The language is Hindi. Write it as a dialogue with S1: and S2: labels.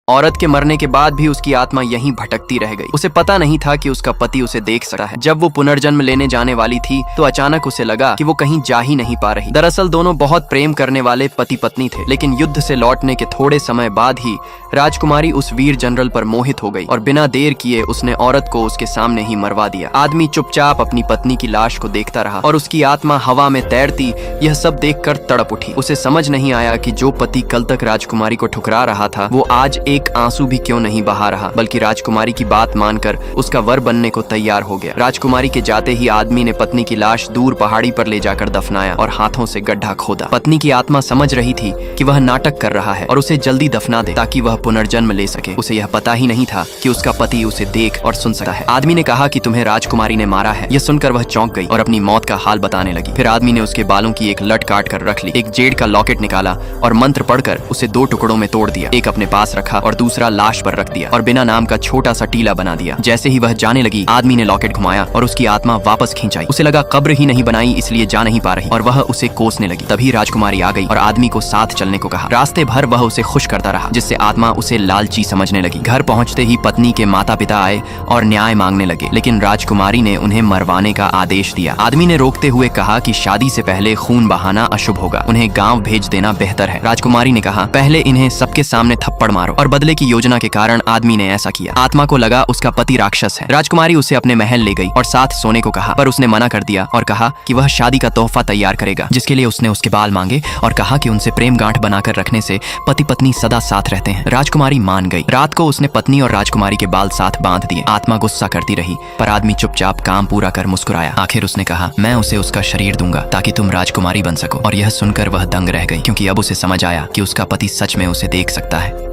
S1: औरत के मरने के बाद भी उसकी आत्मा यहीं भटकती रह गई। उसे पता नहीं था कि उसका पति उसे देख सकता है। जब वो पुनर्जन्म लेने जाने वाली थी तो अचानक उसे लगा कि वो कहीं जा ही नहीं पा रही। दरअसल दोनों बहुत प्रेम करने वाले पति पत्नी थे, लेकिन युद्ध से लौटने के थोड़े समय बाद ही राजकुमारी उस वीर जनरल पर मोहित हो गई और बिना देर किए उसने औरत को उसके सामने ही मरवा दिया। आदमी चुपचाप अपनी पत्नी की लाश को देखता रहा और उसकी आत्मा हवा में तैरती यह सब देखकर तड़प उठी। उसे समझ नहीं आया कि जो पति कल तक राजकुमारी को ठुकरा रहा था वो आज एक आंसू भी क्यों नहीं बहा रहा, बल्कि राजकुमारी की बात मानकर उसका वर बनने को तैयार हो गया। राजकुमारी के जाते ही आदमी ने पत्नी की लाश दूर पहाड़ी पर ले जाकर दफनाया और हाथों से गड्ढा खोदा। पत्नी की आत्मा समझ रही थी कि वह नाटक कर रहा है और उसे जल्दी दफना दे ताकि वह पुनर्जन्म ले सके। उसे यह पता ही नहीं था कि उसका पति उसे देख और सुन सकता है। आदमी ने कहा कि तुम्हें राजकुमारी ने मारा है। यह सुनकर वह चौंक गई और अपनी मौत का हाल बताने लगी। फिर आदमी ने उसके बालों की एक लट काट कर रख ली, एक जेड का लॉकेट निकाला और मंत्र पढ़कर उसे 2 टुकड़ों में तोड़ दिया। एक अपने पास रखा और दूसरा लाश पर रख दिया और बिना नाम का छोटा सा टीला बना दिया। जैसे ही वह जाने लगी आदमी ने लॉकेट घुमाया और उसकी आत्मा वापस खींच आई। उसे लगा कब्र ही नहीं बनाई इसलिए जा नहीं पा रही और वह उसे कोसने लगी। तभी राजकुमारी आ गई और आदमी को साथ चलने को कहा। रास्ते भर वह उसे खुश करता रहा जिससे आत्मा उसे लालची समझने लगी। घर पहुंचते ही पत्नी के माता पिता आए और न्याय मांगने लगे, लेकिन राजकुमारी ने उन्हें मरवाने का आदेश दिया। आदमी ने रोकते हुए कहा कि शादी से पहले खून बहाना अशुभ होगा, उन्हें गांव भेज देना बेहतर है। राजकुमारी ने कहा पहले इन्हें सबके सामने थप्पड़ मारो और बदले की योजना के कारण आदमी ने ऐसा किया। आत्मा को लगा उसका पति राक्षस है। राजकुमारी उसे अपने महल ले गई और साथ सोने को कहा, पर उसने मना कर दिया और कहा कि वह शादी का तोहफा तैयार करेगा, जिसके लिए उसने उसके बाल मांगे और कहा कि उनसे प्रेम गांठ बनाकर रखने से पति पत्नी सदा साथ रहते हैं। राजकुमारी मान गई। रात को उसने पत्नी और राजकुमारी के बाल साथ बांध दिए। आत्मा गुस्सा करती रही पर आदमी चुपचाप काम पूरा कर मुस्कुराया। आखिर उसने कहा मैं उसे उसका शरीर दूंगा ताकि तुम राजकुमारी बन सको। और यह सुनकर वह दंग रह गई क्योंकि अब उसे समझ आया कि उसका पति सच में उसे देख सकता है।